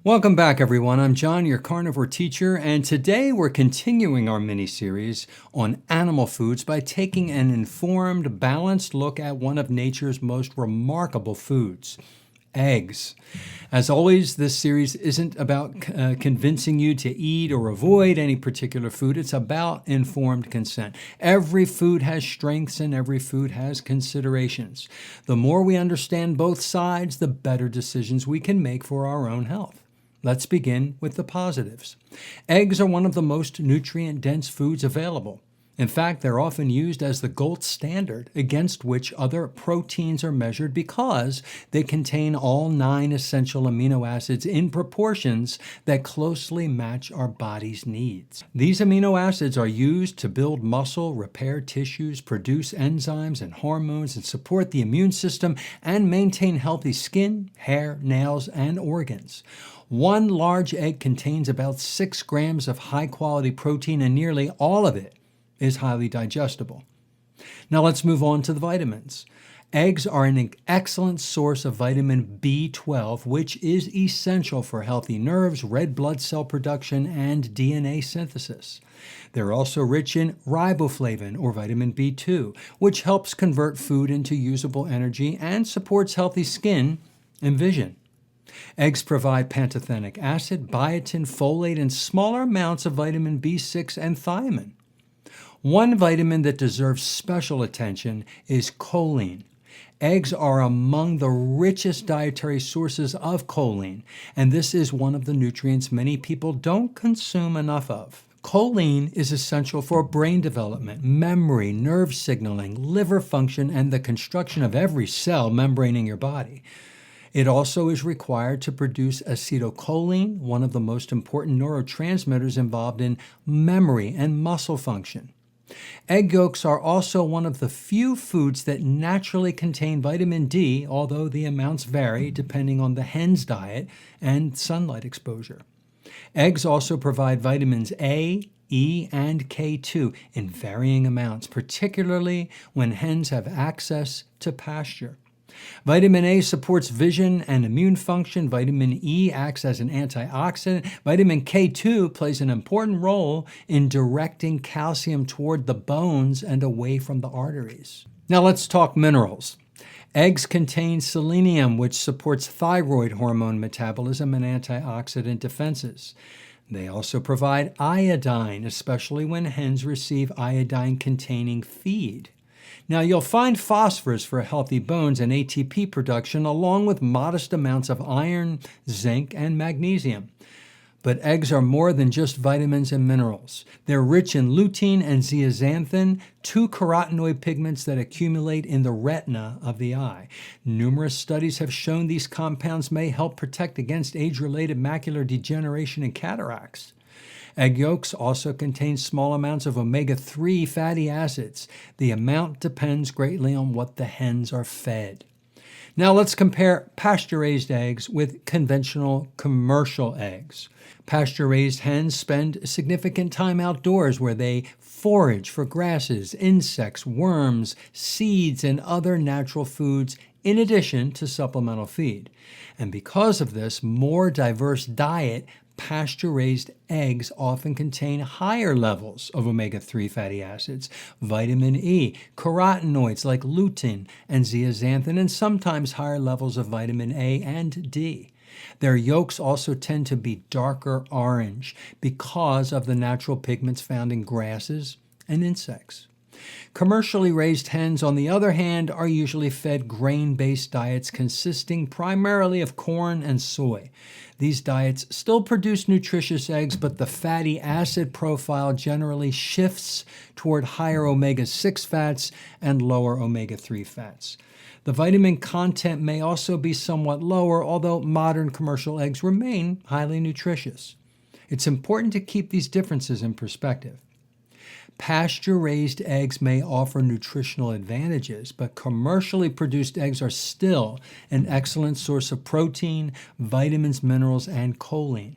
Welcome back, everyone. I'm John, your carnivore teacher, and today we're continuing our mini-series on animal foods by taking an informed, balanced look at one of nature's most remarkable foods, eggs. As always, this series isn't about convincing you to eat or avoid any particular food. It's about informed consent. Every food has strengths and every food has considerations. The more we understand both sides, the better decisions we can make for our own health. Let's begin with the positives. Eggs are one of the most nutrient-dense foods available. In fact, they're often used as the gold standard against which other proteins are measured because they contain all 9 essential amino acids in proportions that closely match our body's needs. These amino acids are used to build muscle, repair tissues, produce enzymes and hormones, and support the immune system and maintain healthy skin, hair, nails, and organs. One large egg contains about 6 grams of high-quality protein, and nearly all of it is highly digestible. Now let's move on to the vitamins. Eggs are an excellent source of vitamin B12, which is essential for healthy nerves, red blood cell production, and DNA synthesis. They're also rich in riboflavin, or vitamin B2, which helps convert food into usable energy and supports healthy skin and vision. Eggs provide pantothenic acid, biotin, folate, and smaller amounts of vitamin B6 and thiamine. One vitamin that deserves special attention is choline. Eggs are among the richest dietary sources of choline, and this is one of the nutrients many people don't consume enough of. Choline is essential for brain development, memory, nerve signaling, liver function, and the construction of every cell membraning your body. It also is required to produce acetylcholine, one of the most important neurotransmitters involved in memory and muscle function. Egg yolks are also one of the few foods that naturally contain vitamin D, although the amounts vary depending on the hen's diet and sunlight exposure. Eggs also provide vitamins A, E, and K2 in varying amounts, particularly when hens have access to pasture. Vitamin A supports vision and immune function. Vitamin E acts as an antioxidant. Vitamin K2 plays an important role in directing calcium toward the bones and away from the arteries. Now let's talk minerals. Eggs contain selenium, which supports thyroid hormone metabolism and antioxidant defenses. They also provide iodine, especially when hens receive iodine-containing feed. Now, you'll find phosphorus for healthy bones and ATP production, along with modest amounts of iron, zinc, and magnesium. But eggs are more than just vitamins and minerals. They're rich in lutein and zeaxanthin, 2 carotenoid pigments that accumulate in the retina of the eye. Numerous studies have shown these compounds may help protect against age-related macular degeneration and cataracts. Egg yolks also contain small amounts of omega-3 fatty acids. The amount depends greatly on what the hens are fed. Now let's compare pasture-raised eggs with conventional commercial eggs. Pasture-raised hens spend significant time outdoors where they forage for grasses, insects, worms, seeds, and other natural foods in addition to supplemental feed. And because of this more diverse diet, pasture-raised eggs often contain higher levels of omega-3 fatty acids, vitamin E, carotenoids like lutein and zeaxanthin, and sometimes higher levels of vitamin A and D. Their yolks also tend to be darker orange because of the natural pigments found in grasses and insects. Commercially raised hens, on the other hand, are usually fed grain-based diets consisting primarily of corn and soy. These diets still produce nutritious eggs, but the fatty acid profile generally shifts toward higher omega-6 fats and lower omega-3 fats. The vitamin content may also be somewhat lower, although modern commercial eggs remain highly nutritious. It's important to keep these differences in perspective. Pasture-raised eggs may offer nutritional advantages, but commercially produced eggs are still an excellent source of protein, vitamins, minerals, and choline.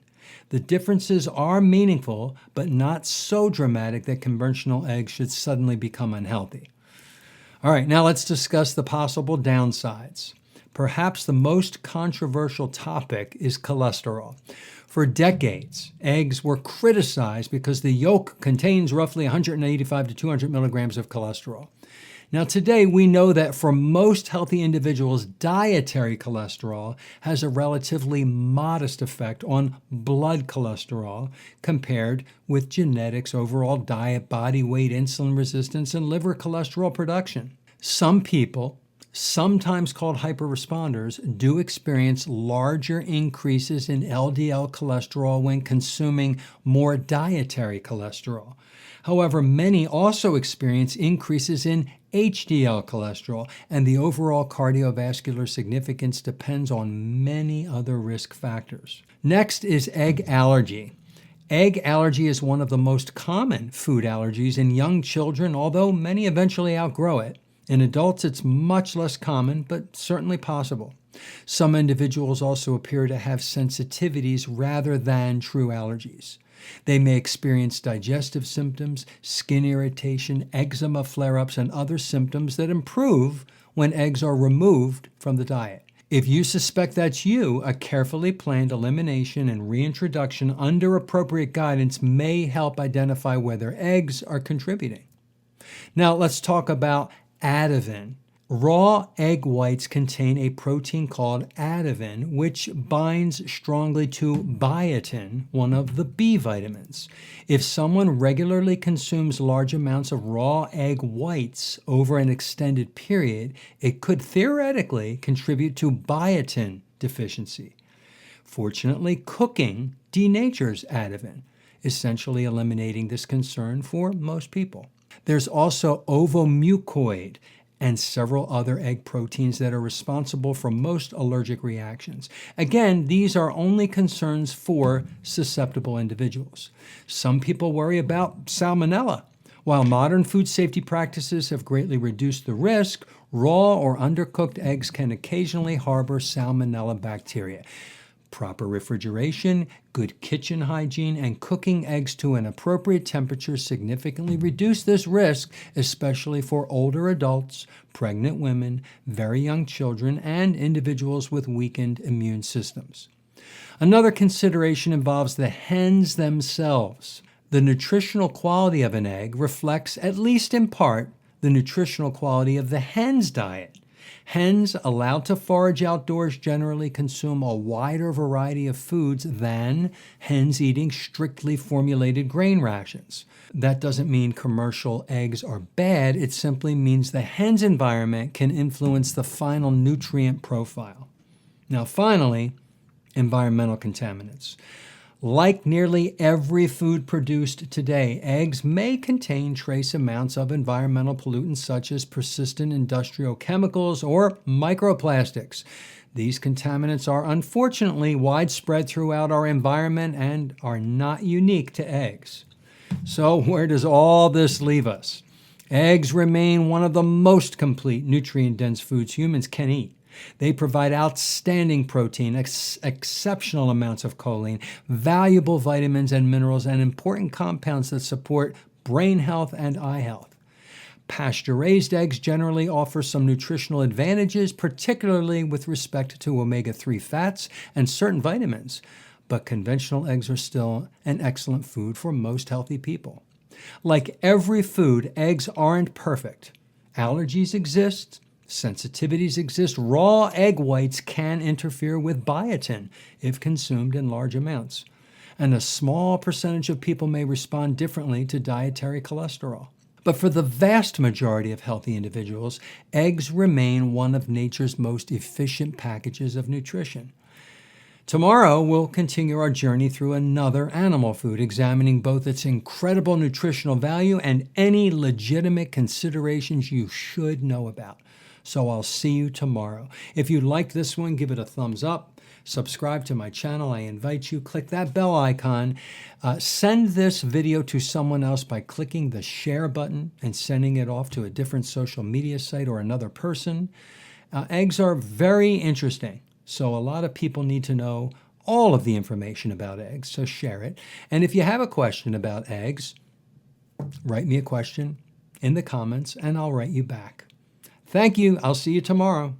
The differences are meaningful, but not so dramatic that conventional eggs should suddenly become unhealthy. All right, now let's discuss the possible downsides. Perhaps the most controversial topic is cholesterol. For decades, eggs were criticized because the yolk contains roughly 185 to 200 milligrams of cholesterol. Now, today we know that for most healthy individuals, dietary cholesterol has a relatively modest effect on blood cholesterol compared with genetics, overall diet, body weight, insulin resistance, and liver cholesterol production. Some people, sometimes called hyperresponders, do experience larger increases in LDL cholesterol when consuming more dietary cholesterol. However, many also experience increases in HDL cholesterol, and the overall cardiovascular significance depends on many other risk factors. Next is egg allergy. Egg allergy is one of the most common food allergies in young children, although many eventually outgrow it. In adults, it's much less common, but certainly possible. Some individuals also appear to have sensitivities rather than true allergies. They may experience digestive symptoms, skin irritation, eczema flare-ups, and other symptoms that improve when eggs are removed from the diet. If you suspect that's you, a carefully planned elimination and reintroduction under appropriate guidance may help identify whether eggs are contributing. Now let's talk about adivin. Raw egg whites contain a protein called adivin, which binds strongly to biotin, one of the B vitamins. If someone regularly consumes large amounts of raw egg whites over an extended period, it could theoretically contribute to biotin deficiency. Fortunately, cooking denatures adivin, essentially eliminating this concern for most people. There's also ovomucoid and several other egg proteins that are responsible for most allergic reactions. Again, these are only concerns for susceptible individuals. Some people worry about salmonella. While modern food safety practices have greatly reduced the risk, raw or undercooked eggs can occasionally harbor salmonella bacteria. Proper refrigeration, good kitchen hygiene, and cooking eggs to an appropriate temperature significantly reduce this risk, especially for older adults, pregnant women, very young children, and individuals with weakened immune systems. Another consideration involves the hens themselves. The nutritional quality of an egg reflects, at least in part, the nutritional quality of the hen's diet. Hens allowed to forage outdoors generally consume a wider variety of foods than hens eating strictly formulated grain rations. That doesn't mean commercial eggs are bad, it simply means the hen's environment can influence the final nutrient profile. Now finally, environmental contaminants. Like nearly every food produced today, eggs may contain trace amounts of environmental pollutants such as persistent industrial chemicals or microplastics. These contaminants are unfortunately widespread throughout our environment and are not unique to eggs. So where does all this leave us? Eggs remain one of the most complete nutrient-dense foods humans can eat. They provide outstanding protein, exceptional amounts of choline, valuable vitamins and minerals, and important compounds that support brain health and eye health. Pasture-raised eggs generally offer some nutritional advantages, particularly with respect to omega-3 fats and certain vitamins, but conventional eggs are still an excellent food for most healthy people. Like every food, eggs aren't perfect. Allergies exist. Sensitivities exist. Raw egg whites can interfere with biotin if consumed in large amounts. And a small percentage of people may respond differently to dietary cholesterol. But for the vast majority of healthy individuals, eggs remain one of nature's most efficient packages of nutrition. Tomorrow, we'll continue our journey through another animal food, examining both its incredible nutritional value and any legitimate considerations you should know about. So I'll see you tomorrow. If you liked this one, give it a thumbs up. Subscribe to my channel. I invite you, click that bell icon. Send this video to someone else by clicking the share button and sending it off to a different social media site or another person. Eggs are very interesting, so a lot of people need to know all of the information about eggs, so share it. And if you have a question about eggs, write me a question in the comments and I'll write you back. Thank you. I'll see you tomorrow.